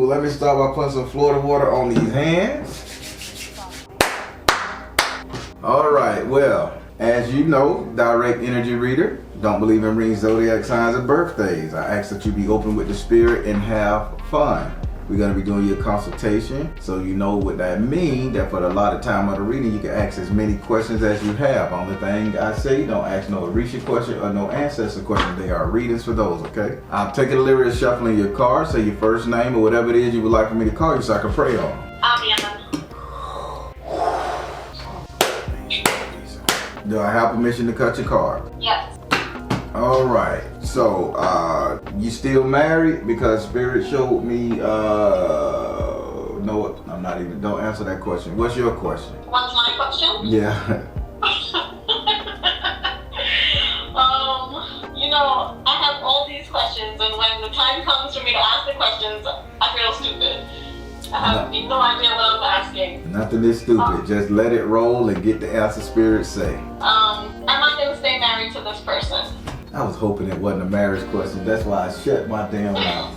Well, let me start by putting some Florida water on these hands. All right, well, as you know, direct energy reader, don't believe in reading zodiac signs and birthdays. I ask that you be open with the spirit and have fun. We're going to be doing your consultation, so you know what that means, that for the allotted time of the reading, you can ask as many questions as you have. Only thing I say, don't ask no Orisha question or no ancestor question. They are readings for those, okay? I'm taking the liberty of shuffling your cards. Say your first name or whatever it is you would like for me to call you so I can pray on them. Do I have permission to cut your card? Yes. All right. So, you still married? Because Spirit showed me, no, I'm not even, don't answer that question. What's your question? What's my question? Yeah. You know, I have all these questions, and when the time comes for me to ask the questions, I feel stupid. I have no idea what I'm asking. Nothing is stupid. Just let it roll and get the answer Spirit say. Am I going to stay married to this person? I was hoping it wasn't a marriage question. That's why I shut my damn mouth.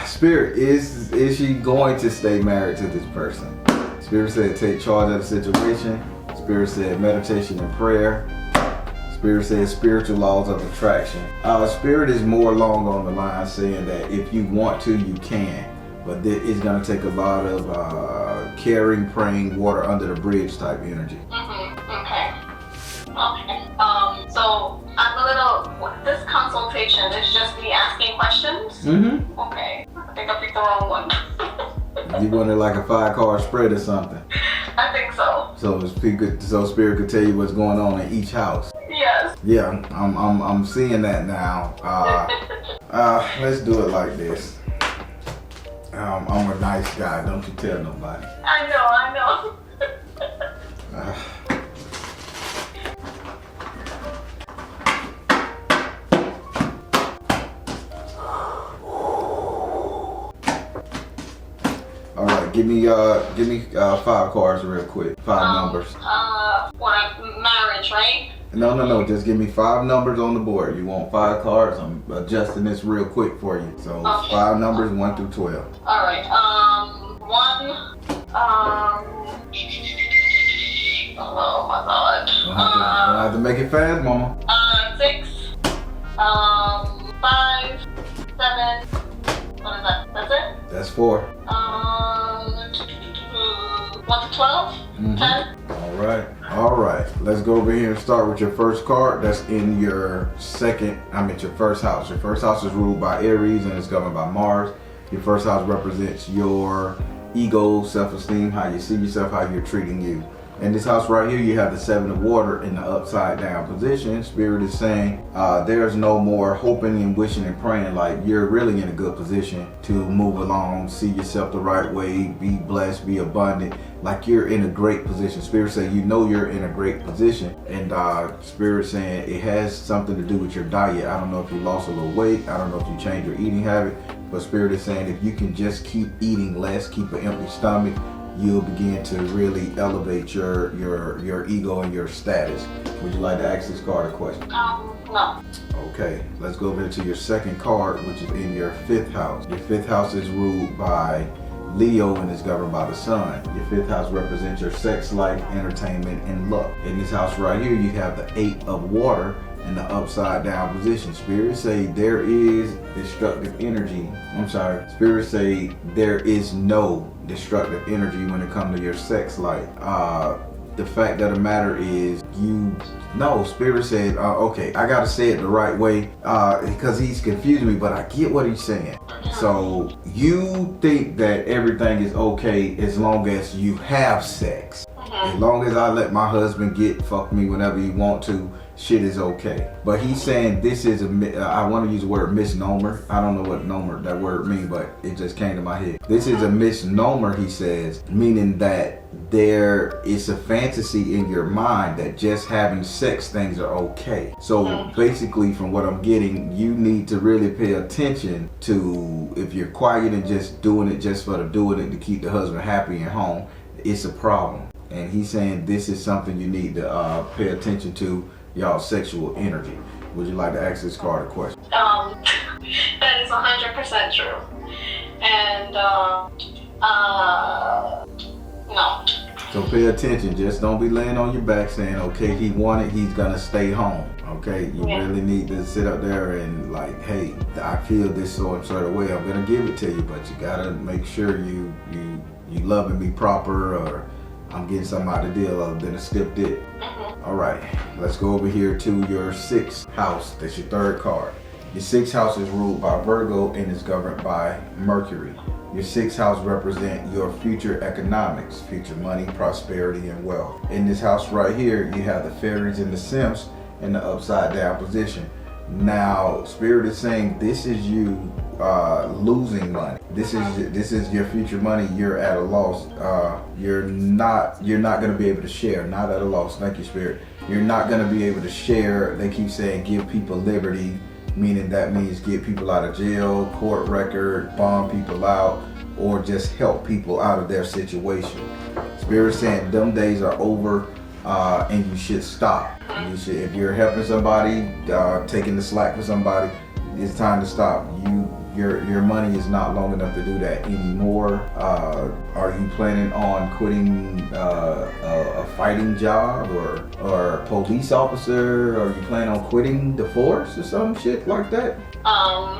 Spirit, is she going to stay married to this person? Spirit said take charge of the situation. Spirit said meditation and prayer. Spirit said spiritual laws of attraction. Spirit is more along on the line saying that if you want to, you can. But it's going to take a lot of caring, praying, water under the bridge type energy. Okay. So I'm a little, this consultation is just me asking questions? Okay. I think I picked the wrong one. You wanted like a 5-card spread or something? I think so. So Spirit could tell you what's going on in each house? Yes. Yeah, I'm seeing that now. Let's do it like this. I'm a nice guy, don't you tell nobody. I know. All right, give me 5 cards real quick. 5 numbers. What, marriage, right? No. Just give me 5 numbers on the board. You want 5 cards? I'm adjusting this real quick for you. So okay. 5 numbers, 1 through 12. All right. 1. Oh my God. I'll have to make it fast, Mama. 6. 5. 7. What is that? That's it? That's 4. 1 to 12. 10. All right. Let's go over here and start with your first card. That's in your your first house. Your first house is ruled by Aries and it's governed by Mars. Your first house represents your ego, self-esteem, how you see yourself, how you're treating you. In this house right here, you have the 7 of water in the upside down position. Spirit is saying there's no more hoping and wishing and praying. Like, you're really in a good position to move along, see yourself the right way, be blessed, be abundant. Like, you're in a great position. Spirit saying you know you're in a great position. And Spirit saying it has something to do with your diet. I don't know if you lost a little weight. I don't know if you changed your eating habit. But Spirit is saying if you can just keep eating less, keep an empty stomach, you'll begin to really elevate your ego and your status. Would you like to ask this card a question? No. Okay, let's go over to your second card, which is in your 5th house. Your 5th house is ruled by Leo and is governed by the sun. Your 5th house represents your sex life, entertainment, and luck. In this house right here, you have the 8 of water in the upside down position. Spirit say there is destructive energy. Spirit say there is no destructive energy when it comes to your sex life. The fact of the matter is Spirit said, okay, I gotta say it the right way because he's confusing me, but I get what he's saying. So you think that everything is okay as long as you have sex. As long as I let my husband fuck me whenever he want to, shit is okay. But he's saying this is I want to use the word misnomer. I don't know what that word means, but it just came to my head. This is a misnomer, he says, meaning that there is a fantasy in your mind that just having sex things are okay. So basically, from what I'm getting, you need to really pay attention to if you're quiet and just doing it just for the doing it to keep the husband happy at home, it's a problem. And he's saying this is something you need to pay attention to, y'all's sexual energy. Would you like to ask this card a question? That is 100% true. And no. So pay attention. Just don't be laying on your back saying, okay, he wanted, he's gonna stay home. Okay, you really need to sit up there and like, hey, I feel this sort of way. I'm gonna give it to you, but you gotta make sure you loving me proper, or I'm getting something out of the deal other than a stiff dick. All right, let's go over here to your 6th house. That's your 3rd card. Your 6th house is ruled by Virgo and is governed by Mercury. Your 6th house represents your future economics, future money, prosperity, and wealth. In this house right here, you have the fairies and the simps in the upside down position. Now, Spirit is saying this is you losing money. This is your future money. You're at a loss. You're not going to be able to share. Not at a loss. Thank you, Spirit. You're not going to be able to share. They keep saying give people liberty, meaning that means get people out of jail, court record, bond people out, or just help people out of their situation. Spirit saying them days are over, and you should stop. You should, if you're helping somebody, taking the slack for somebody, it's time to stop. Your money is not long enough to do that anymore. Are you planning on quitting a fighting job or a police officer? Are you planning on quitting the force or some shit like that?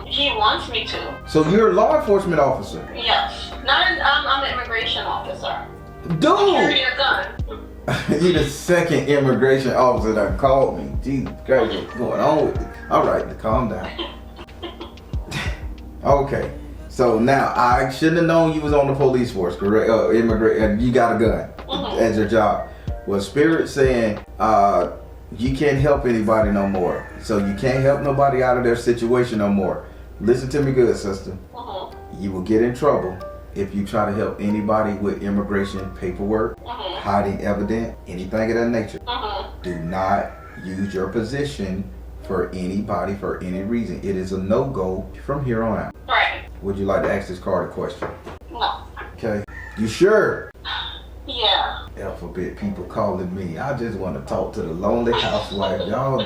He wants me to. So you're a law enforcement officer? Yes. I'm an immigration officer. Dude! Carry a gun. You're the 2nd immigration officer that called me. Jesus Christ, what's going on with it? All right, calm down. Okay, so now I shouldn't have known you was on the police force, correct? You got a gun as your job. Well, Spirit saying you can't help anybody no more. So you can't help nobody out of their situation no more. Listen to me good, sister. You will get in trouble if you try to help anybody with immigration paperwork, hiding evidence, anything of that nature. Do not use your position for anybody for any reason. It is a no-go from here on out. Right. Would you like to ask this card a question? No. Okay. You sure? Yeah. Alphabet people calling me. I just want to talk to the lonely housewife. Y'all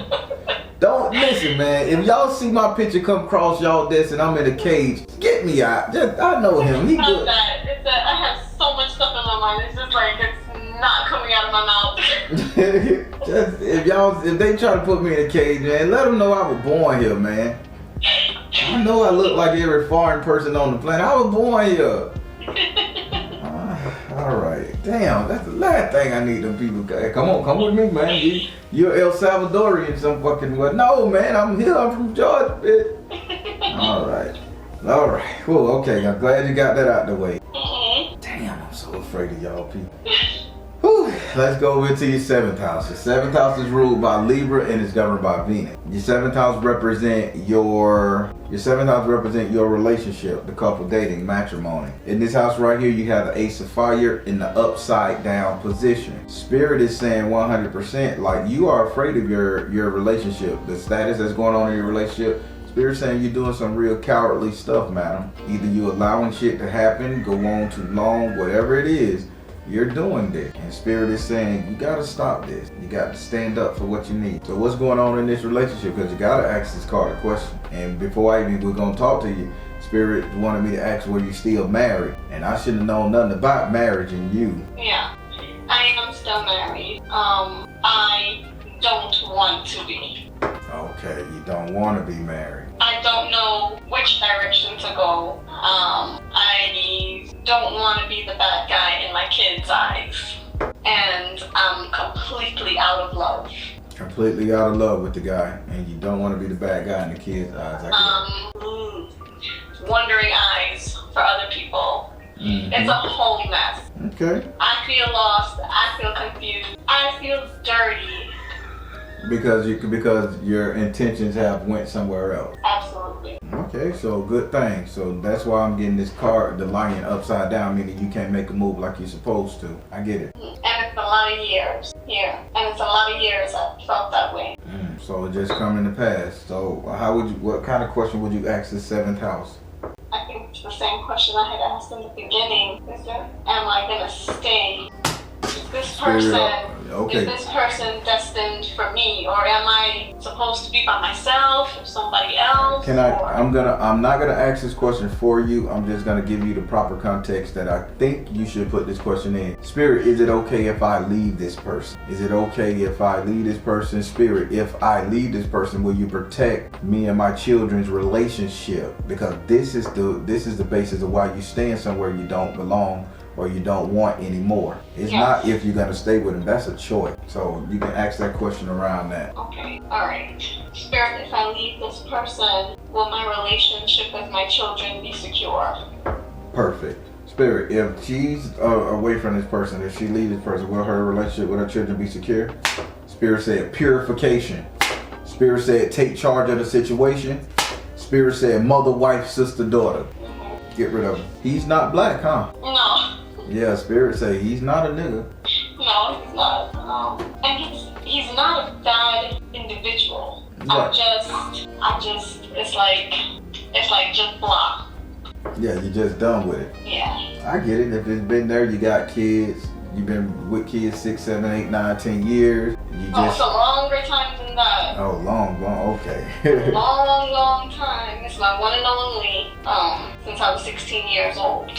don't listen, man. If y'all see my picture come across y'all desk and I'm in a cage, get me out. I know him. He good. It's that I have so much stuff in my mind. It's just like it's not coming out of my mouth. Just if they try to put me in a cage, man, let them know I was born here, man. I know I look like every foreign person on the planet. I was born here. All right. Damn, that's the last thing I need them people. Come with me, man. You're El Salvadorian some fucking way. No, man, I'm here. I'm from Georgia, bitch. All right. Cool. Okay, I'm glad you got that out the way. Damn, I'm so afraid of y'all people. Whew. Let's go over to your 7th house. Your 7th house is ruled by Libra and is governed by Venus. Your 7th house represent your relationship, the couple dating, matrimony. In this house right here, you have the Ace of Fire in the upside down position. Spirit is saying 100%, like you are afraid of your relationship, the status that's going on in your relationship. Spirit saying you're doing some real cowardly stuff, madam. Either you allowing shit to happen, go on too long, whatever it is. You're doing this. And Spirit is saying, you gotta stop this. You got to stand up for what you need. So what's going on in this relationship? Because you gotta ask this card a question. And before we're gonna talk to you, Spirit wanted me to ask were you still married? And I shouldn't have known nothing about marriage and you. Yeah, I am still married. I don't want to be. Okay, you don't want to be married. I don't know which direction to go. I don't want to be the bad guy in my kids' eyes. And I'm completely out of love. Completely out of love with the guy, and you don't want to be the bad guy in the kids' eyes. Wandering eyes for other people. It's a whole mess. Okay. I feel lost. I feel confused. I feel dirty. Because your intentions have went somewhere else. Absolutely. Okay, so good thing. So that's why I'm getting this card, the lion upside down, meaning you can't make a move like you're supposed to. I get it. And it's a lot of years. Yeah. And it's a lot of years I felt that way. So it just come in the past. So what kind of question would you ask the 7th house? I think it's the same question I had asked in the beginning. Am I gonna stay? This person Okay. Is this person destined for me, or am I supposed to be by myself or somebody else? I'm not gonna ask this question for you. I'm just gonna give you the proper context that I think you should put this question in. Spirit, is it okay if I leave this person? Is it okay if I leave this person? Spirit, if I leave this person, will you protect me and my children's relationship? Because this is the basis of why you stand somewhere you don't belong or you don't want anymore. It's not if you're gonna stay with them. That's a choice. So you can ask that question around that. Okay, alright. Spirit, if I leave this person, will my relationship with my children be secure? Perfect. Spirit, if she's away from this person, if she leaves this person, will her relationship with her children be secure? Spirit said purification. Spirit said take charge of the situation. Spirit said mother, wife, sister, daughter. Get rid of him. He's not black, huh? No. Yeah, Spirit say he's not a nigga. No, he's not. And he's not a bad individual. Right. It's like just blah. Yeah, you're just done with it. Yeah. I get it. If it's been there, you got kids. You've been with kids 6, 7, 8, 9, 10 years. It's a longer time than that. Oh, long, okay. long time. It's my one and only, since I was 16 years old.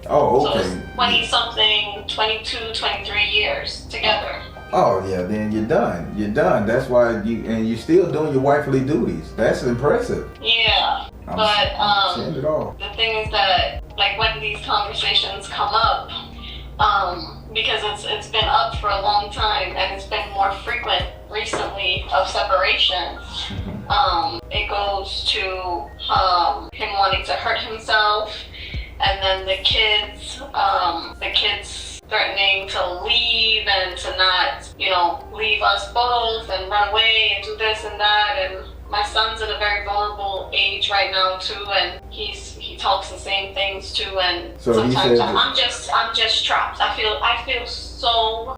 Oh, okay. So 20-something, 22, 23 years together. Oh, yeah, then you're done. You're done. That's why you're still doing your wifely duties. That's impressive. Yeah. Send it off. The thing is that, like, when these conversations come up, because it's been up for a long time and it's been more frequent recently of separation, it goes to him wanting to hurt himself, and then the kids threatening to leave and to not, leave us both and run away and do this and that. And my son's at a very vulnerable age right now too, and he talks the same things too. And so sometimes I'm just trapped. I feel so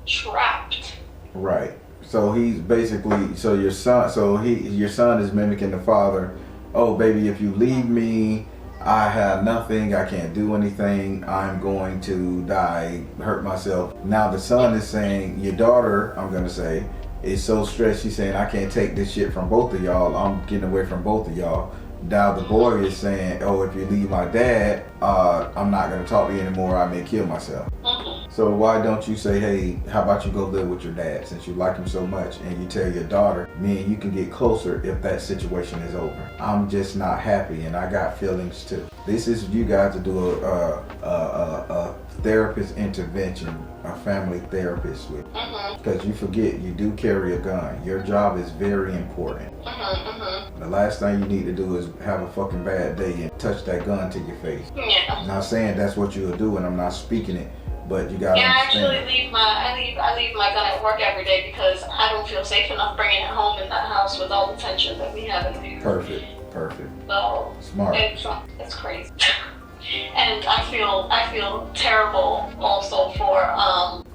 trapped. Right. So he's basically your son is mimicking the father. Oh baby, if you leave me, I have nothing, I can't do anything, I'm going to die, hurt myself. Now the son is saying, your daughter, I'm gonna say, is so stressed, she's saying, I can't take this shit from both of y'all, I'm getting away from both of y'all. Now the boy is saying, oh, if you leave my dad, I'm not gonna talk to you anymore, I may kill myself. So why don't you say, hey, how about you go live with your dad since you like him so much, and you tell your daughter, me and you can get closer if that situation is over. I'm just not happy and I got feelings too. This is you guys to do a therapist intervention, a family therapist with. Because you forget you do carry a gun. Your job is very important. The last thing you need to do is have a fucking bad day and touch that gun to your face. Yeah. I'm not saying that's what you'll do and I'm not speaking it. But you gotta understand. I leave my gun at work every day because I don't feel safe enough bringing it home in that house with all the tension that we have in there. Perfect. So smart. It's crazy. And I feel terrible also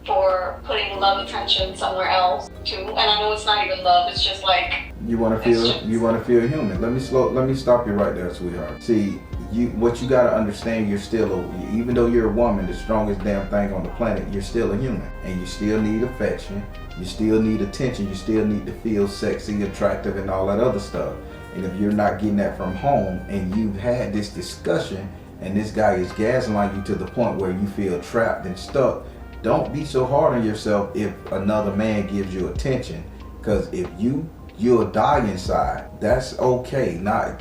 for putting love attention somewhere else too. And I know it's not even love. It's just like you want to feel human. Let me stop you right there, sweetheart. See. What you gotta understand, even though you're a woman, the strongest damn thing on the planet, you're still a human. And you still need affection, you still need attention, you still need to feel sexy, attractive, and all that other stuff. And if you're not getting that from home, and you've had this discussion, and this guy is gaslighting you to the point where you feel trapped and stuck, don't be so hard on yourself if another man gives you attention. Because if you'll die inside. That's okay.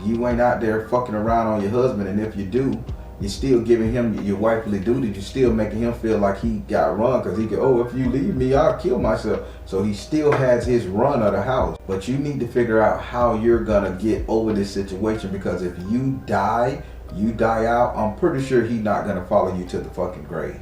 You ain't out there fucking around on your husband, and if you do, you're still giving him your wifely duty. You're still making him feel like he got run because he could, if you leave me, I'll kill myself. So he still has his run of the house. But you need to figure out how you're gonna get over this situation, because if you die out, I'm pretty sure he's not gonna follow you to the fucking grave.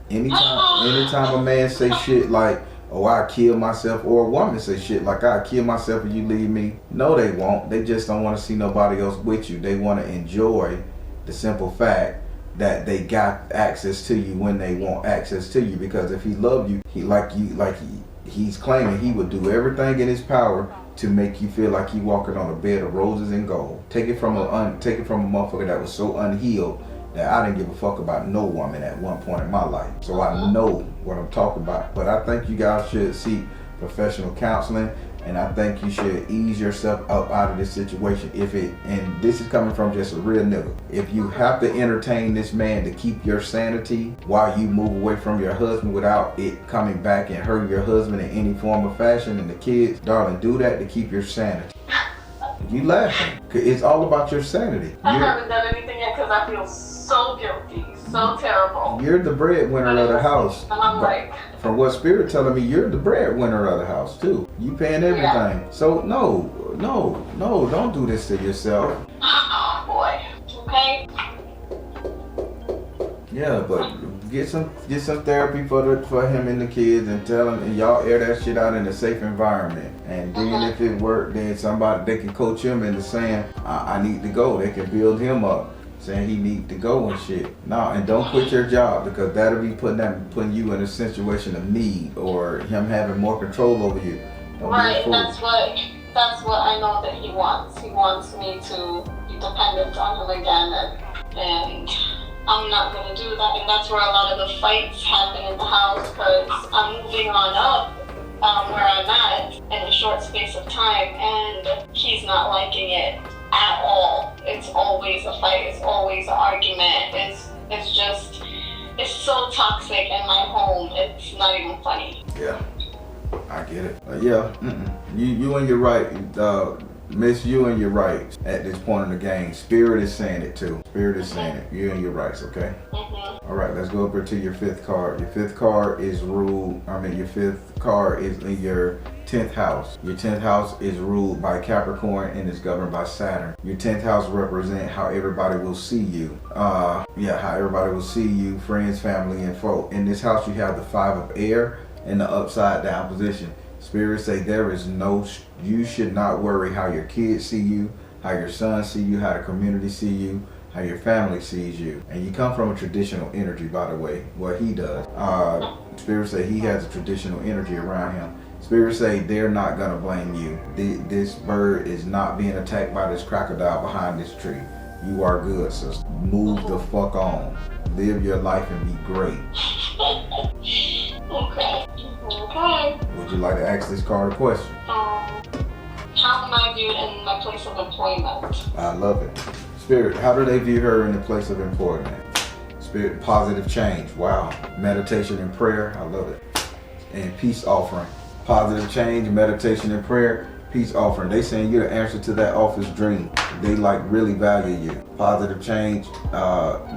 Anytime a man say shit like, oh, I kill myself, or a woman say shit like, I kill myself if you leave me. No, they won't. They just don't want to see nobody else with you. They want to enjoy the simple fact that they got access to you when they want access to you. Because if he loved you, he's claiming he would do everything in his power to make you feel like you walking on a bed of roses and gold. Take it from a motherfucker that was so unhealed that I didn't give a fuck about no woman at one point in my life. So I know what I'm talking about. But I think you guys should seek professional counseling, and I think you should ease yourself up out of this situation. And this is coming from just a real nigga. If you have to entertain this man to keep your sanity while you move away from your husband without it coming back and hurting your husband in any form or fashion and the kids, darling, do that to keep your sanity. You laughing? It's all about your sanity. I haven't done anything yet because I feel so guilty, so terrible. You're the breadwinner of the house. And I'm like, from what Spirit telling me, you're the breadwinner of the house too. You paying everything. Yeah. So no, don't do this to yourself. oh boy, okay? Yeah, but get some therapy for him and the kids, and tell him, and y'all air that shit out in a safe environment. And then if it worked, then they can coach him into saying, I need to go. They can build him up, saying he need to go and shit. No, and don't quit your job, because that'll be putting you in a situation of need, or him having more control over you. Don't right, that's what I know that he wants. He wants me to be dependent on him again, and I'm not going to do that. And that's where a lot of the fights happen in the house, because I'm moving on up where I'm at in a short space of time, and he's not liking it at all. It's always a fight. It's always an argument. It's so toxic in my home. It's not even funny. Yeah, I get it. You and your right, Miss, you and your rights at this point in the game. Spirit is saying it too. Spirit is saying it. You and your rights, okay? All right, let's go over to your fifth card. Your fifth card is your fifth card is in your 10th house. Your 10th house is ruled by Capricorn and is governed by Saturn. Your 10th house represents how everybody will see you. How everybody will see you, friends, family, and folk. In this house, you have the 5 of air in the upside down position. Spirit say you should not worry how your kids see you, how your sons see you, how the community see you, how your family sees you. And you come from a traditional energy, by the way, what he does. Spirit say he has a traditional energy around him. Spirit say they're not gonna blame you. This bird is not being attacked by this crocodile behind this tree. You are good, sister. Move the fuck on. Live your life and be great. Okay. Would you like to ask this card a question? How am I viewed in my place of employment? I love it. Spirit, how do they view her in the place of employment? Spirit, positive change. Wow. Meditation and prayer. I love it. And peace offering. Positive change, meditation and prayer, peace offering. They saying you're the answer to that office dream. They really value you. Positive change,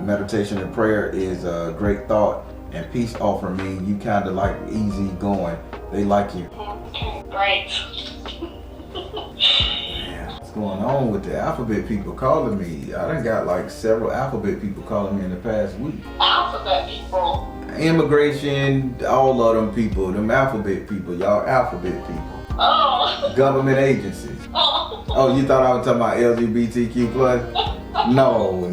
meditation and prayer is a great thought. And peace offering means you kind of like easy going. They like you. Okay, great. Man, what's going on with the alphabet people calling me? I done got several alphabet people calling me in the past week. Alphabet people? Immigration, all of them people, them alphabet people, y'all alphabet people. Oh. Government agencies. Oh, you thought I was talking about LGBTQ plus? No.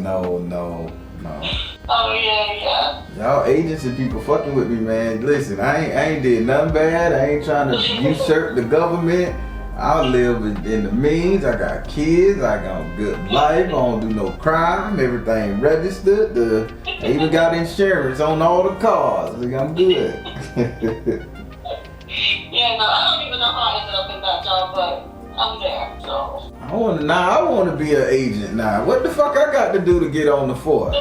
Oh yeah. Y'all agency people fucking with me, man. Listen, I ain't did nothing bad. I ain't trying to usurp the government. I live in the means. I got kids. I got a good life. I don't do no crime. Everything registered. I even got insurance on all the cars. I'm good. Yeah, no, I don't even know how I ended up in that job, but I'm there, so. I want to be an agent now. What the fuck I got to do to get on the force?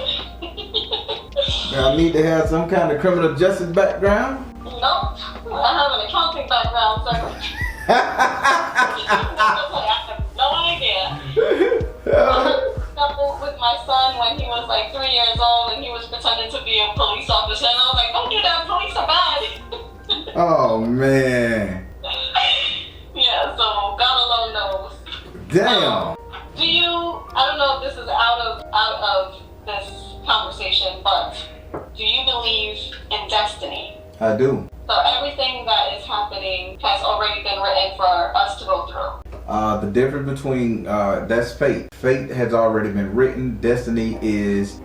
I need to have some kind of criminal justice background? Nope. I have an accounting background, so. I have no idea. With my son when he was 3 years old and he was pretending to be a police officer, and I was like, don't do that, police are bad. Oh man. Yeah, so God alone knows. Damn. I don't know if this is out of this conversation, but do you believe in destiny? I do. So everything that is happening has already been written for us to go through. The difference between that's fate. Fate has already been written. Destiny is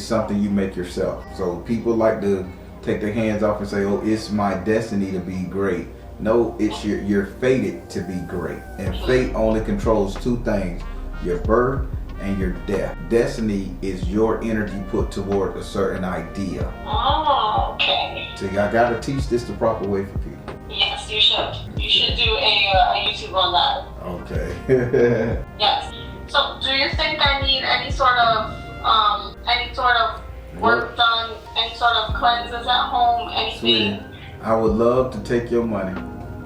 something you make yourself. So people like to take their hands off and say, "Oh, it's my destiny to be great." No, it's you're fated to be great. And fate only controls two things: your birth and your death. Destiny is your energy put toward a certain idea. Oh, okay. So I gotta teach this the proper way for people. Yes, you should. You should do a YouTube on that. Okay. Yes. So, do you think I need any sort of work done, any sort of cleanses at home, anything? Sweetie, I would love to take your money,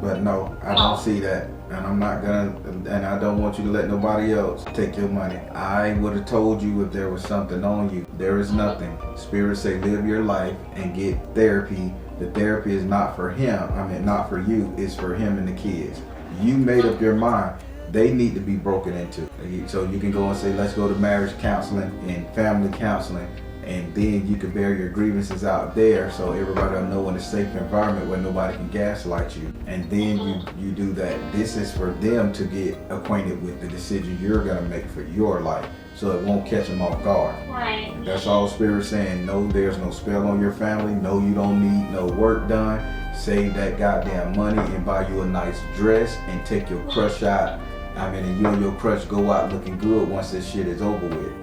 but no, I No. don't see that. And I'm not gonna, and I don't want you to let nobody else take your money. I would have told you if there was something on you. There is nothing. Spirit say live your life and get therapy. The therapy is not for him. I mean, not for you. It's for him and the kids. You made up your mind. They need to be broken into. So you can go and say, let's go to marriage counseling and family counseling. And then you can bear your grievances out there so everybody will know in a safe environment where nobody can gaslight you. And then you do that. This is for them to get acquainted with the decision you're going to make for your life so it won't catch them off guard. Right. And that's all Spirit's saying. No, there's no spell on your family. No, you don't need no work done. Save that goddamn money and buy you a nice dress and take your crush out. I mean, and you and your crush go out looking good once this shit is over with.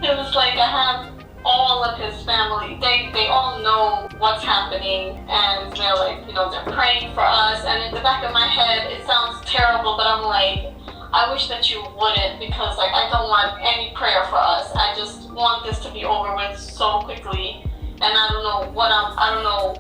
It was like I have all of his family. They all know what's happening, and they're like, they're praying for us. And in the back of my head, it sounds terrible, but I'm like, I wish that you wouldn't, because like I don't want any prayer for us. I just want this to be over with so quickly. And I don't know.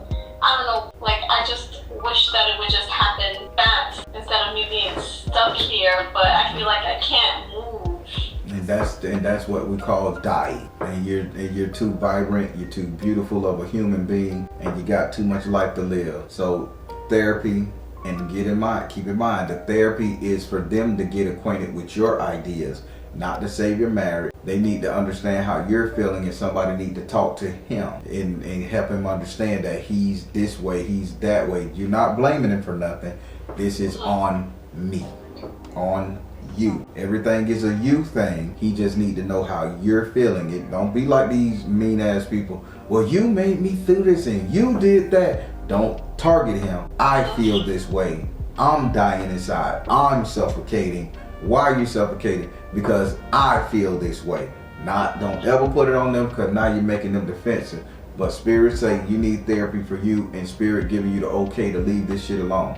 Like I just wish that it would just happen fast instead of me being stuck here. But I feel like I can't move. And that's what we call dying. And you're too vibrant, you're too beautiful of a human being, and you got too much life to live. So therapy, and keep in mind, the therapy is for them to get acquainted with your ideas, not to save your marriage. They need to understand how you're feeling, and somebody need to talk to him and help him understand that he's this way, he's that way. You're not blaming him for nothing. This is on me, on you. Everything is a you thing. He just need to know how you're feeling. It don't be like these mean ass people. Well, you made me through this and you did that. Don't target him. I feel this way. I'm dying inside. I'm suffocating. Why are you suffocating? Because I feel this way. Don't ever put it on them, because now you're making them defensive. But Spirit say you need therapy for you, and Spirit giving you the okay to leave this shit alone.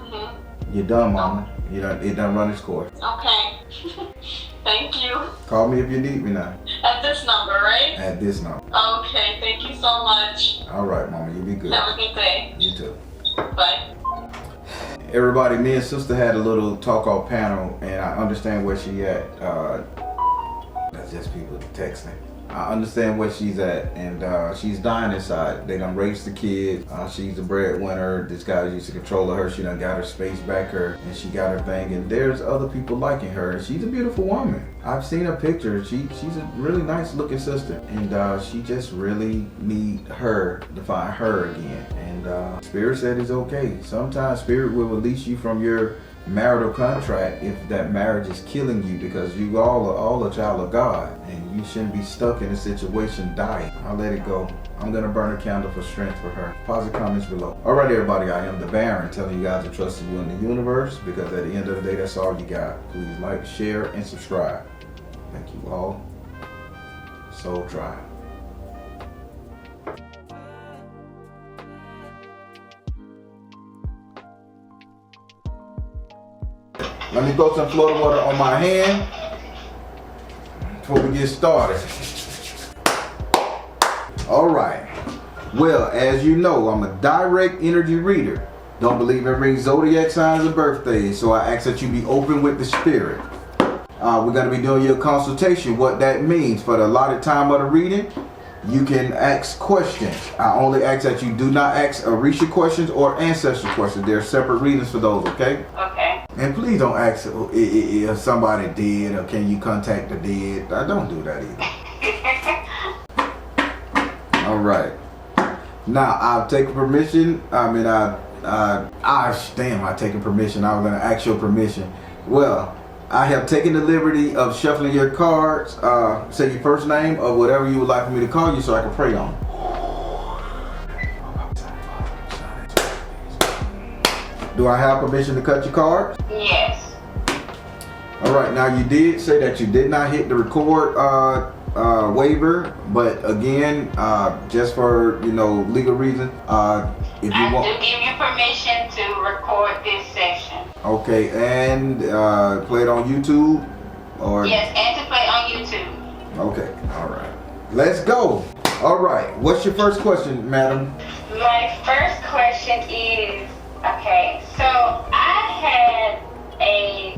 You're done, mama. It done run its course. Okay. Thank you. Call me if you need me now. At this number, right? At this number. Okay, thank you so much. All right, mama. You be good. Have a good day. You too. Bye. Everybody, me and sister had a little talk off panel, and I understand where she at. That's just people texting. I understand where she's at, and she's dying inside. They done raised the kids. She's the breadwinner. This guy used to control her. She done got her space back her, and she got her thing. And there's other people liking her. And she's a beautiful woman. I've seen her picture. She's a really nice looking sister, and she just really need her to find her again. And Spirit said it's okay. Sometimes Spirit will release you from your marital contract if that marriage is killing you, because you all a child of God, and you shouldn't be stuck in a situation dying. I'll let it go. I'm gonna burn a candle for strength for her. Positive comments below. Alright everybody, I am the Baron, telling you guys to trust you in the universe, because at the end of the day, that's all you got. Please like, share, and subscribe. Thank you all. Soul Tribe. Let me throw some Florida water on my hand before we get started. All right. Well, as you know, I'm a direct energy reader. Don't believe in reading zodiac signs and birthdays, so I ask that you be open with the spirit. We're going to be doing your consultation. What that means, for the allotted time of the reading, you can ask questions. I only ask that you do not ask Orisha questions or ancestral questions. There are separate readings for those, okay? Okay. And please don't ask if somebody did, or can you contact the dead. Don't do that either. All right. Now, I've taken permission. I've taken permission. I was going to ask your permission. Well, I have taken the liberty of shuffling your cards. Say your first name or whatever you would like for me to call you so I can pray on it. Do I have permission to cut your cards? Yes. All right, now you did say that you did not hit the record waiver, but again, just for legal reasons, if you want, I do give you permission to record this session. Okay, and play it on YouTube, or Yes, and to play on YouTube. Okay, all right, let's go. All right, what's your first question, madam? My first question is, okay, so I had a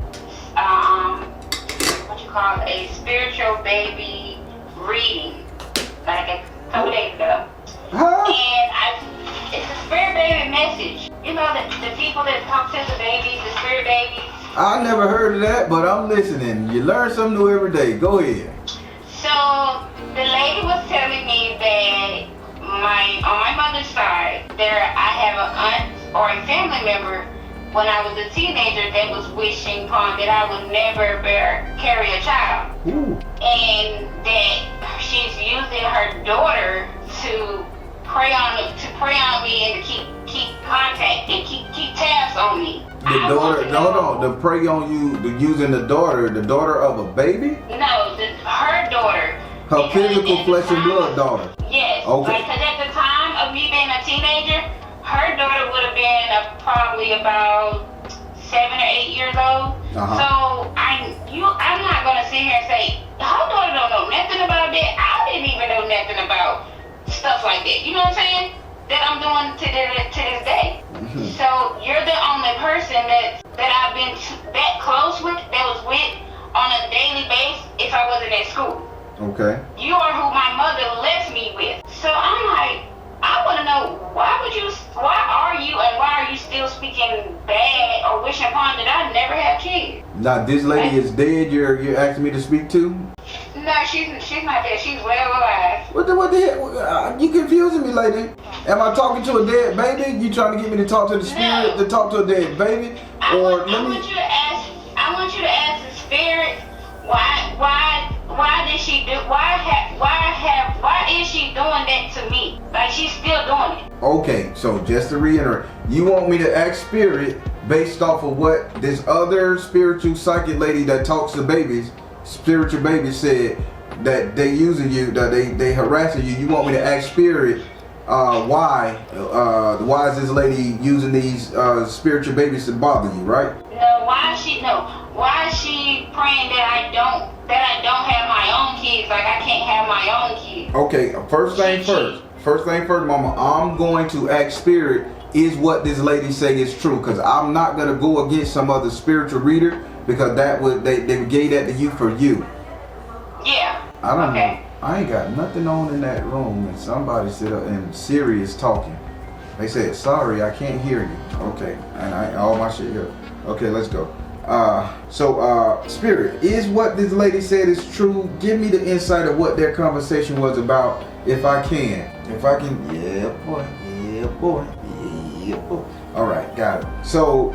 a spiritual baby reading like a couple days ago. Huh? And it's a spirit baby message. You know, the people that talk to the babies, the spirit babies. I never heard of that, but I'm listening. You learn something new every day. Go ahead. So the lady was telling me that on my mother's side, I have an aunt or a family member when I was a teenager that was wishing upon that I would never carry a child. Ooh. And that she's using her daughter to prey on me and to keep contact and keep tabs on me. The daughter, hold on, to prey on you, using the daughter of a baby? No, her daughter. Her Because physical at the flesh and time- blood daughter. Yes. Okay. Because at the time of me being a teenager, her daughter would have been probably about 7 or 8 years old. Uh-huh. So I'm not gonna sit here and say her daughter don't know nothing about that. I didn't even know nothing about stuff like that. You know what I'm saying? That I'm doing to this day. Mhm. So you're the only person that I've been that close with, that was with on a daily basis if I wasn't at school. Okay. You are who my mother left me with. So I'm like, I want to know why are you still speaking bad or wishing upon that I never have kids? Now this lady is dead. You're asking me to speak to? No, she's not dead. She's well alive. What the heck? You confusing me, lady. Am I talking to a dead baby? You trying to get me to talk to the spirit, to talk to a dead baby? I want you to ask the spirit why did she do why is she doing that to me? Like she's still doing it. Okay, so just to reiterate, you want me to ask spirit based off of what this other spiritual psychic lady that talks to babies, spiritual babies, said that they using you, that they harassing you. You want me to ask spirit why is this lady using these spiritual babies to bother you, right? No, why is she praying that I don't have my own kids, like I can't have my own kids? Okay, first thing first, mama, I'm going to ask spirit, is what this lady say is true, because I'm not going to go against some other spiritual reader, because they would gave that to you for you. Yeah. I don't Okay. know. I ain't got nothing on in that room, and somebody sit up and Siri is talking. They said, sorry, I can't hear you. Okay, and all my shit here. Okay, let's go. Spirit, is what this lady said is true? Give me the insight of what their conversation was about, if I can. Yeah, boy. All right, got it. So,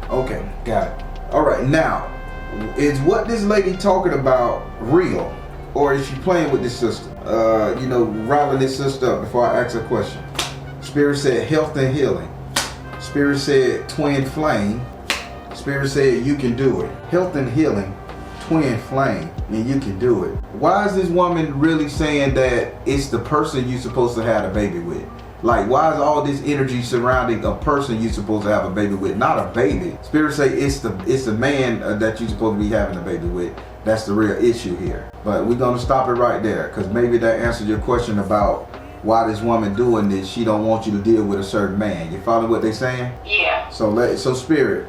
okay, got it. All right, now, is what this lady talking about real? Or is she playing with this sister? Riling this sister up before I ask a question. Spirit said health and healing. Spirit said twin flame. Spirit said you can do it. Health and healing, twin flame, and you can do it. Why is this woman really saying that it's the person you're supposed to have a baby with? Like, why is all this energy surrounding a person you're supposed to have a baby with, not a baby? Spirit say it's the man that you're supposed to be having a baby with. That's the real issue here. But we're gonna stop it right there, because maybe that answered your question about why this woman doing this. She don't want you to deal with a certain man. You follow what they saying? Yeah. So Spirit,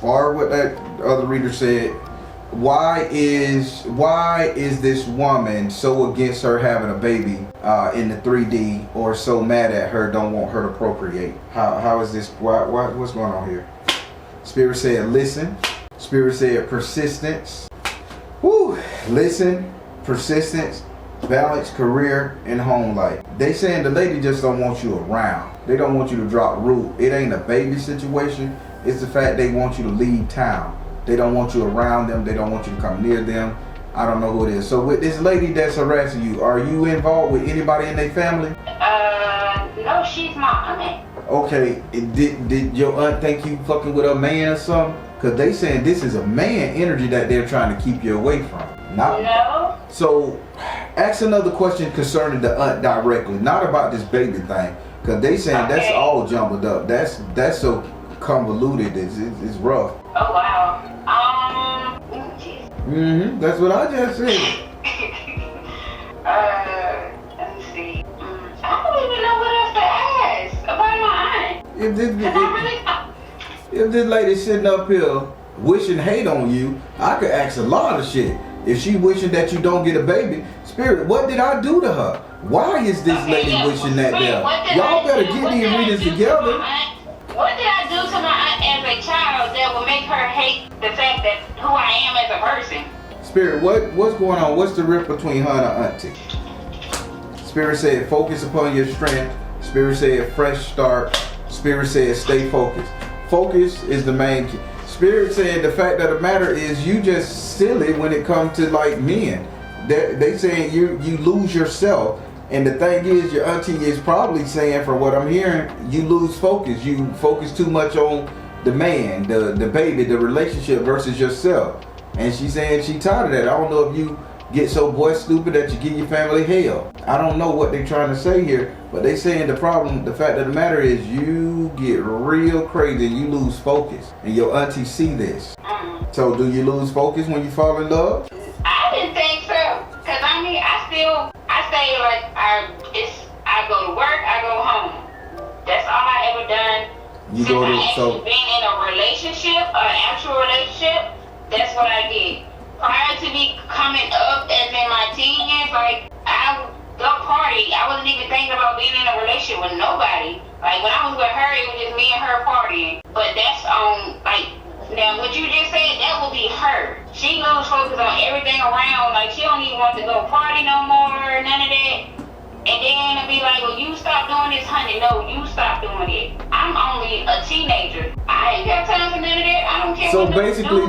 far what that other reader said, why is this woman so against her having a baby in the 3D, or so mad at her, don't want her to procreate? How is this? What's going on here? Spirit said listen. Spirit said persistence. Woo! Listen, persistence, balance, career, and home life. They saying the lady just don't want you around. They don't want you to drop root. It ain't a baby situation. It's the fact they want you to leave town. They don't want you around them. They don't want you to come near them. I don't know who it is. So with this lady that's harassing you, are you involved with anybody in their family? No, she's my aunt. Okay, did your aunt think you fucking with a man or something? Because they saying this is a man energy that they're trying to keep you away from. Not, No. So, ask another question concerning the aunt directly, not about this baby thing. Because they saying that's all jumbled up. That's so convoluted. It's rough. Oh, wow. That's what I just said. Let me see. I don't even know what else to ask about my aunt. If this lady sitting up here wishing hate on you, I could ask a lot of shit. If she wishing that you don't get a baby, Spirit, what did I do to her? Why is this lady wishing that there? Y'all better get these readings together. What did I do to my aunt as a child that would make her hate the fact that who I am as a person? Spirit, what's going on? What's the rift between her and her auntie? Spirit said focus upon your strength. Spirit said fresh start. Spirit said stay focused. Focus is the main key. Spirit said the fact of the matter is you just silly when it comes to like men. They saying you lose yourself. And the thing is, your auntie is probably saying, from what I'm hearing, you lose focus. You focus too much on the man, the baby, the relationship versus yourself. And she's saying she tired of that. I don't know if you get so boy stupid that you give your family hell. I don't know what they're trying to say here, but they saying the fact of the matter is you get real crazy and you lose focus. And your auntie see this. So do you lose focus when you fall in love? I didn't think so. Cause I mean, I say like I go to work, I go home. That's all I ever done. You go to Since being in a relationship, an actual relationship, that's what I did. Prior to me coming up as in my teen years, like I would go party. I wasn't even thinking about being in a relationship with nobody. Like when I was with her, it was just me and her partying. But that's like now what you just said, that will be her. She lose focus on everything around. Like she don't even want to go party no more, none of that. And then it'll be like, well, you stop doing this, honey. No, you stop doing it. I'm only a teenager. I ain't got time for none of that. I don't care. So basically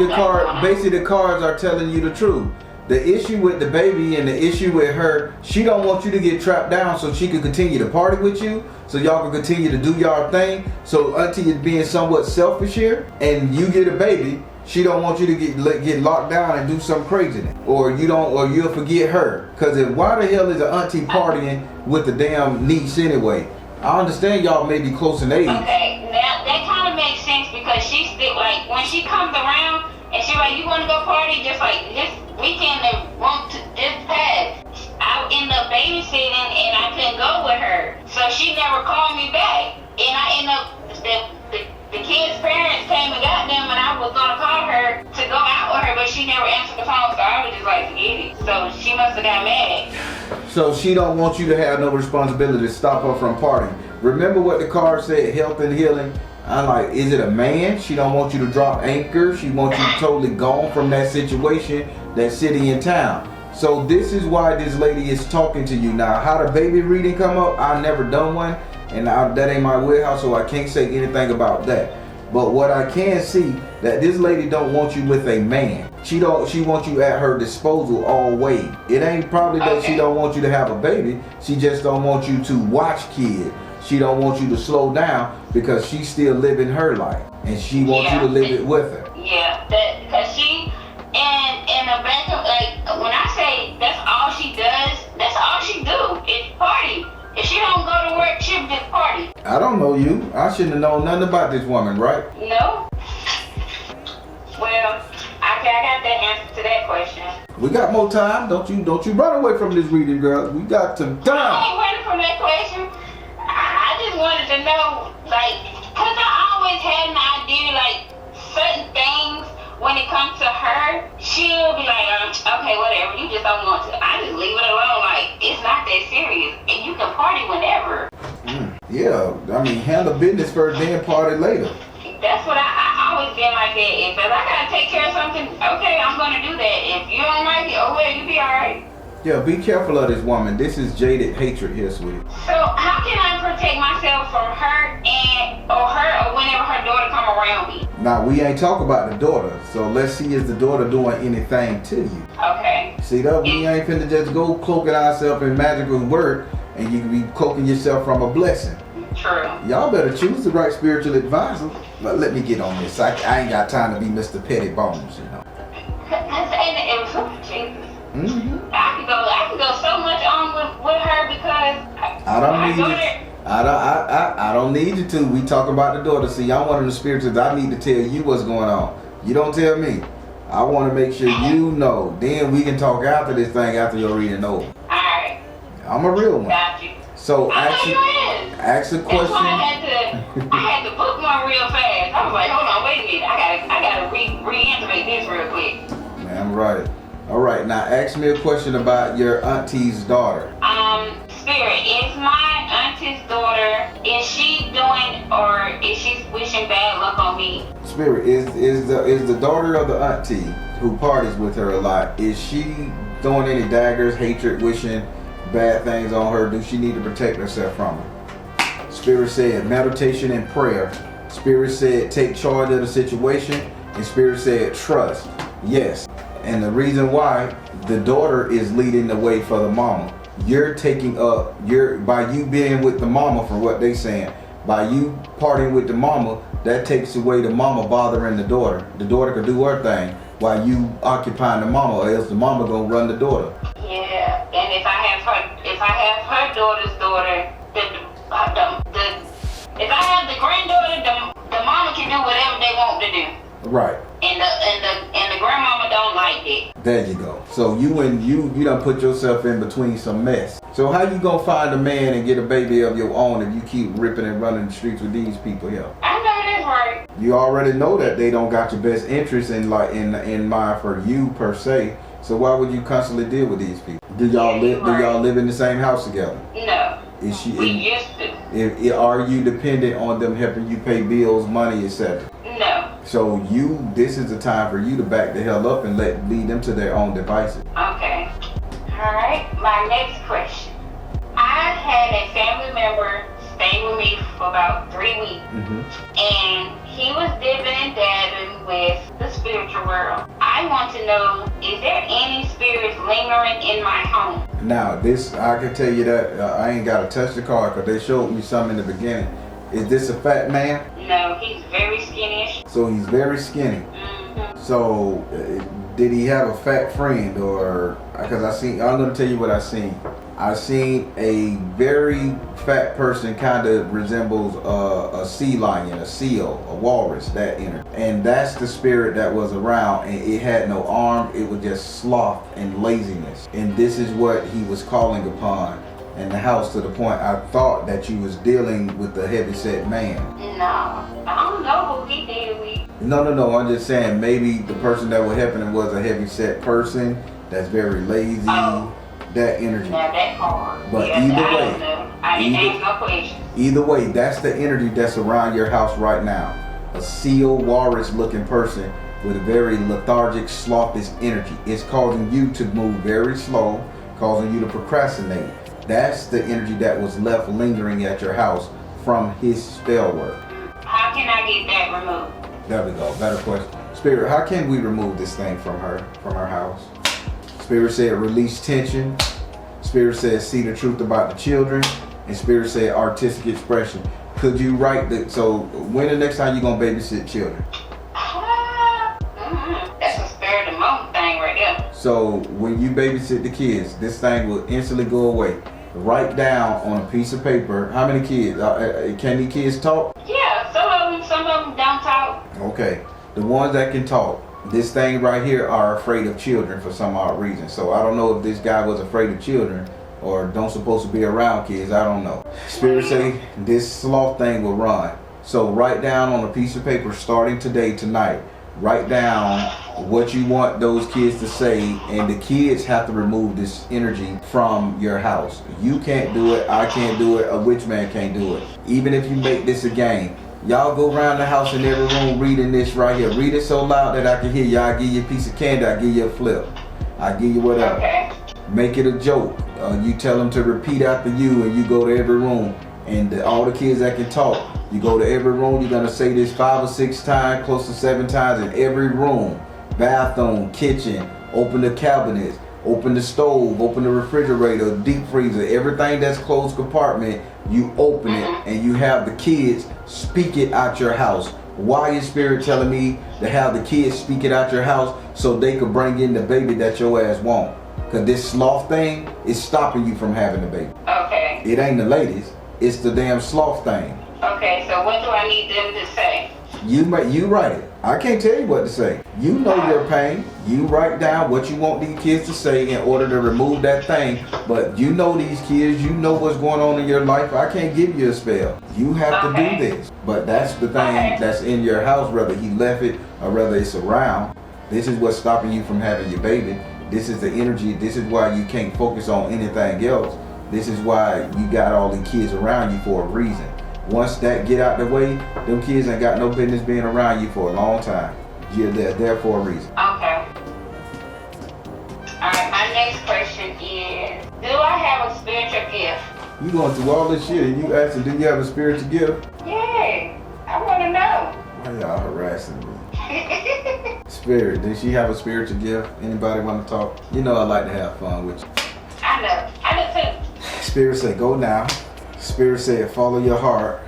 the cards are telling you the truth. The issue with the baby and the issue with her, she don't want you to get trapped down so she can continue to party with you, so y'all can continue to do y'all thing. So auntie is being somewhat selfish here, and you get a baby, she don't want you to get locked down and do some craziness, or you'll forget her. Cause why the hell is an auntie partying with the damn niece anyway? I understand y'all may be close in age. Okay, now that kind of makes sense because she still like when she comes around and she's like, you want to go party? Just like this weekend that won't just pass. I end up babysitting and I couldn't go with her, so she never called me back. And I end up the kids' parents came and got them, and I was gonna call her to go out with her, but she never answered the phone, so I was just like, forget it. So she must have got mad. So she don't want you to have no responsibility to stop her from partying. Remember what the card said, health and healing? I'm like, is it a man? She don't want you to drop anchor. She wants you totally gone from that situation, that city and town. So this is why this lady is talking to you. Now, how the baby reading come up, I've never done one. And that ain't my wheelhouse, so I can't say anything about that. But what I can see, that this lady don't want you with a man. She wants you at her disposal always. It ain't probably that she don't want you to have a baby. She just don't want you to watch kids. She don't want you to slow down because she's still living her life. And she wants you to live it with her. Yeah, because she, and in the back of, like, when I say that's all she does, that's all she do, is party. If she don't go to work, she'll just party. I don't know you. I shouldn't have known nothing about this woman, right? No. Well, I got that answer to that question. We got more time. Don't you run away from this reading, girl. We got some time. I ain't running from that question. I just wanted to know, like, because I always had an idea, like, certain things, when it comes to her, she'll be like, okay, whatever, you just don't want to. I just leave it alone, like, it's not that serious, and you can party whenever. Yeah, I mean, handle business first, then party later. That's what I always been like that. If I gotta take care of something, okay, I'm gonna do that. If you don't like it, oh well, you be alright. Yeah, be careful of this woman. This is jaded hatred here, sweetie. So how can I protect myself from her or whenever her daughter come around me? Now, we ain't talk about the daughter, so let's see is the daughter doing anything to you. Okay. See that we ain't finna just go cloaking ourselves in magical word and you can be cloaking yourself from a blessing. True. Y'all better choose the right spiritual advisor. But let me get on this. I ain't got time to be Mr. Petty Bones, you know. Jesus. Mm-hmm. I could go so much on with her because I don't need you. I don't need you to. We talk about the daughter. See, I'm one of the spirituals. I need to tell you what's going on. You don't tell me. I want to make sure you know. Then we can talk after this thing after your reading over. Alright. I'm a real one. Got you. So ask a That's question. why I had to book one real fast. I was like, hold on, wait a minute. I gotta reiterate this real quick. Man, right. All right. Now ask me a question about your auntie's daughter. Spirit, is my auntie's daughter, is she doing or is she wishing bad luck on me? Spirit, is the daughter of the auntie who parties with her a lot, is she throwing any daggers, hatred, wishing bad things on her? Do she need to protect herself from her? Spirit said meditation and prayer. Spirit said take charge of the situation. And Spirit said trust. Yes. And the reason why, the daughter is leading the way for the mama. You're taking up, by you being with the mama, for what they saying, by you partying with the mama, that takes away the mama bothering the daughter. The daughter could do her thing while you occupying the mama, or else the mama gonna run the daughter. Yeah, and if I have her daughter's daughter, if I have the granddaughter, the mama can do whatever they want to do. Right. And the grandmama don't like it. There you go. So you done put yourself in between some mess. So how you gonna find a man and get a baby of your own if you keep ripping and running the streets with these people here? I know that's right. You already know that they don't got your best interest in mind for you per se. So why would you constantly deal with these people? Do y'all live in the same house together? No. Is she? We used to. Are you dependent on them helping you pay bills, money, etc.? No. So this is the time for you to back the hell up and lead them to their own devices. Okay. Alright, my next question. I had a family member stay with me for about 3 weeks. Mm-hmm. And he was dipping and dabbing with the spiritual world. I want to know, is there any spirits lingering in my home? Now, I can tell you that I ain't got to touch the card because they showed me something in the beginning. Is this a fat man? No, he's very skinny. So he's very skinny. Mm-hmm. So did he have a fat friend, or because I'm going to tell you what I seen. I seen a very fat person kind of resembles a sea lion, a seal, a walrus, that energy. And that's the spirit that was around, and it had no arm. It was just sloth and laziness. And this is what he was calling upon in the house, to the point I thought that you was dealing with a heavyset man. No, I don't know who he did with. No. I'm just saying maybe the person that was helping him was a heavyset person that's very lazy. Oh. That energy. Now that hard. But yes, either I way, don't know. I didn't ask no questions. Either way, that's the energy that's around your house right now. A seal, walrus looking person with a very lethargic, slothless energy. It's causing you to move very slow, causing you to procrastinate. That's the energy that was left lingering at your house from his spell work. How can I get that removed? There we go. Better question. Spirit, how can we remove this thing from her house? Spirit said release tension. Spirit said see the truth about the children. And Spirit said artistic expression. Could you write so when the next time you gonna babysit children? That's a spirit of the moment thing right there. So when you babysit the kids, this thing will instantly go away. Write down on a piece of paper how many kids. Can these kids talk? Yeah, some of them don't talk. Okay, the ones that can talk. This thing right here are afraid of children for some odd reason. So I don't know if this guy was afraid of children or don't supposed to be around kids. I don't know. Spirit say this sloth thing will run. So write down on a piece of paper starting today, tonight. Write down what you want those kids to say, and the kids have to remove this energy from your house. You can't do it, I can't do it, a witch man can't do it. Even if you make this a game. Y'all go around the house in every room reading this right here. Read it so loud that I can hear you. I'll give you a piece of candy. I'll give you a flip. I'll give you whatever. Okay. Make it a joke. You tell them to repeat after you, and you go to every room. And all the kids that can talk, you go to every room. You're going to say this 5 or 6 times, close to 7 times in every room. Bathroom, kitchen, open the cabinets, open the stove, open the refrigerator, deep freezer, everything that's closed compartment, you open it, and you have the kids speak it out your house. Why is spirit telling me to have the kids speak it out your house so they could bring in the baby that your ass want? Because this sloth thing is stopping you from having the baby. Okay. It ain't the ladies, it's the damn sloth thing. Okay, so what do I need them to say? You write it. I can't tell you what to say. You know your pain. You write down what you want these kids to say in order to remove that thing. But you know these kids. You know what's going on in your life. I can't give you a spell. You have to do this. But that's the thing that's in your house, whether he left it or whether it's around. This is what's stopping you from having your baby. This is the energy. This is why you can't focus on anything else. This is why you got all the kids around you for a reason. Once that get out the way, them kids ain't got no business being around you for a long time. You're there for a reason. Okay. Alright, my next question is, do I have a spiritual gift? You going through all this shit and you asking, do you have a spiritual gift? Yeah, I want to know. Why y'all harassing me? Spirit, does she have a spiritual gift? Anybody want to talk? You know I like to have fun with you. I know too. Spirit said, go now. Spirit said, follow your heart.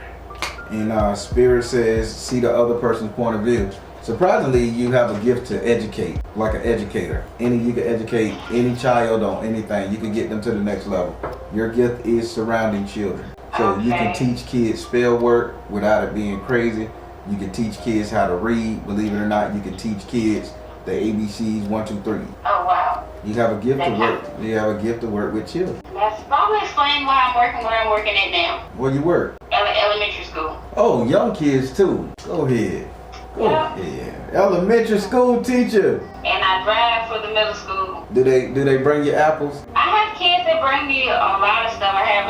And Spirit says, see the other person's point of view. Surprisingly, you have a gift to educate, like an educator. You can educate any child on anything. You can get them to the next level. Your gift is surrounding children. So you can teach kids spell work without it being crazy. You can teach kids how to read. Believe it or not, you can teach kids the ABCs 1, 2, 3. Oh, wow. You have a gift to work. You have a gift to work with children. That's probably explain why I'm working where I'm working at now. Where you work? Elementary school. Oh, young kids too. Go ahead. Go ahead. Elementary school teacher. And I drive for the middle school. Do they bring you apples? I have kids that bring me a lot of stuff. I have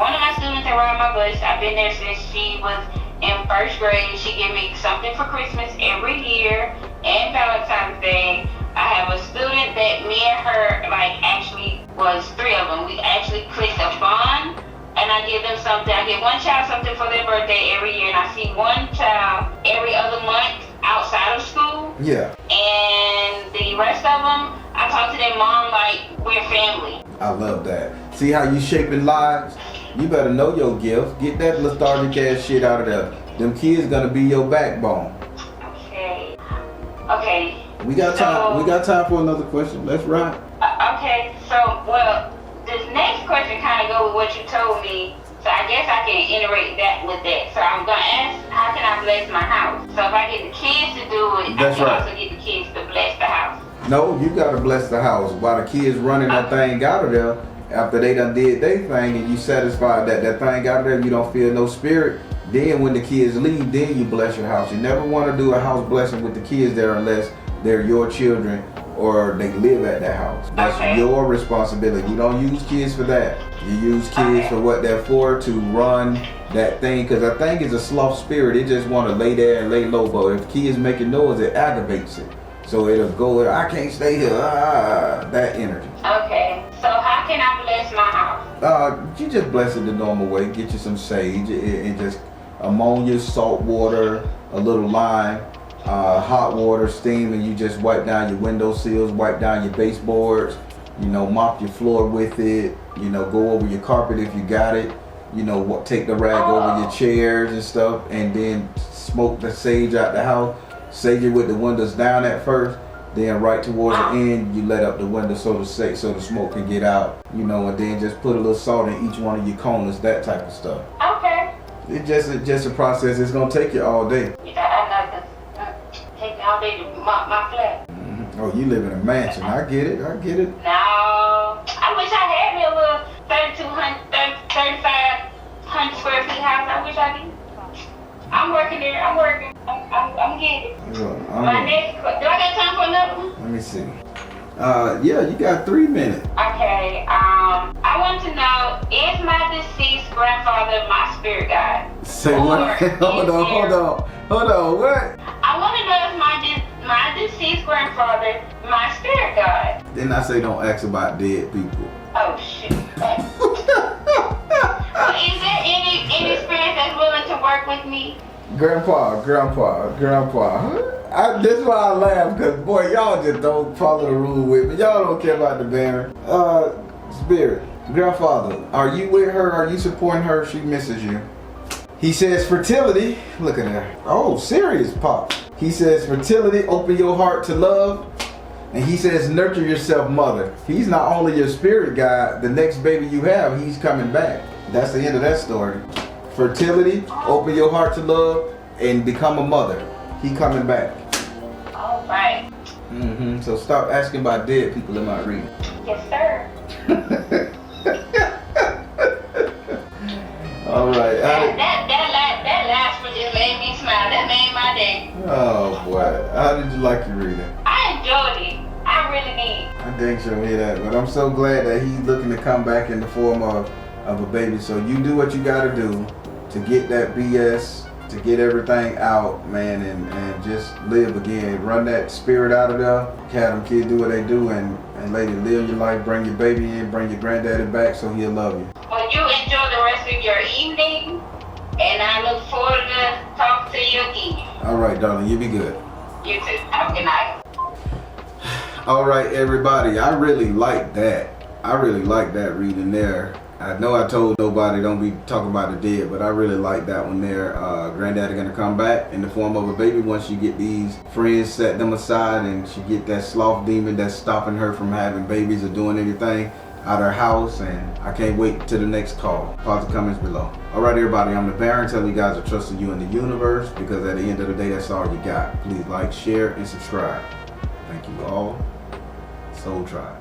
one of my students that ride my bus. I've been there since she was in first grade. She give me something for Christmas every year and Valentine's Day. I have a student that me and her, actually was 3 of them. We actually clicked a bond, and I give them something. I give one child something for their birthday every year, and I see one child every other month outside of school. Yeah. And the rest of them, I talk to their mom like we're family. I love that. See how you shaping lives? You better know your gift. Get that lethargic ass shit out of there. Them kids gonna be your backbone. Okay. We got time. We got time for another question. Let's ride. Okay. So, this next question kind of go with what you told me. So I guess I can iterate that with that. So I'm gonna ask, how can I bless my house? So if I get the kids to do it, That's I can right. also get the kids to bless the house. No, you gotta bless the house. While the kids running that thing out of there, after they done did their thing and you satisfied that thing out of there, you don't feel no spirit. Then when the kids leave, then you bless your house. You never want to do a house blessing with the kids there unless they're your children or they live at that house. That's your responsibility. You don't use kids for that. You use kids for what they're for, to run that thing. Because that thing is a sloth spirit. It just want to lay there and lay low. But if kids making noise, it aggravates it. So it'll go, I can't stay here. That energy. Okay. So how can I bless my house? You just bless it the normal way. Get you some sage and just ammonia, salt water, a little lime. Hot water, steam, and you just wipe down your window sills, wipe down your baseboards, mop your floor with it, go over your carpet if you got it, take the rag over your chairs and stuff, and then smoke the sage out the house. Sage it with the windows down at first, then right towards the end, you let up the window so the smoke can get out, and then just put a little salt in each one of your corners, that type of stuff. Okay. It's just a process. It's gonna take you all day. Take all day to mop my flat. Mm-hmm. Oh, you live in a mansion. I get it. No, I wish I had me a little 3,500 square feet house. I wish I did. I'm working there. I'm getting it. Do I got time for another one? Let me see. Yeah, you got 3 minutes. Okay. I want to know, is my deceased grandfather my spirit guide? Say what? Hold on. What? I want to know if my deceased grandfather my spirit guide. Then I say don't ask about dead people. Oh shit. Is there any spirit that's willing to work with me? Grandpa. This is why I laugh, because boy, y'all just don't follow the rule with me. Y'all don't care about the Baron. Spirit, grandfather, are you with her? Are you supporting her? She misses you. He says fertility, look at her. Oh, serious pop. He says fertility, open your heart to love. And he says nurture yourself, mother. He's not only your spirit guide, the next baby you have, he's coming back. That's the end of that story. Fertility, open your heart to love, and become a mother. He coming back. All right. So stop asking about dead people in my reading. Yes, sir. All right. That last one just made me smile. That made my day. Oh boy, how did you like your reading? I enjoyed it. I really did. I dang sure hear that, but I'm so glad that he's looking to come back in the form of a baby. So you do what you gotta do to get that BS, to get everything out, man, and just live again. Run that spirit out of there. Have them kids do what they do, and lady, live your life. Bring your baby in, bring your granddaddy back so he'll love you. Well, you enjoy the rest of your evening, and I look forward to talking to you again. All right, darling, you be good. You too. Have a good night. All right, everybody, I really like that. I really like that reading there. I know I told nobody don't be talking about the dead, but I really like that one there. Granddaddy gonna come back in the form of a baby once you get these friends, set them aside, and she get that sloth demon that's stopping her from having babies or doing anything out of her house. And I can't wait till the next call. Pause the comments below. All right, everybody, I'm the Baron. Tell you guys to trust you in the universe, because at the end of the day, that's all you got. Please like, share, and subscribe. Thank you all. Soul Tribe.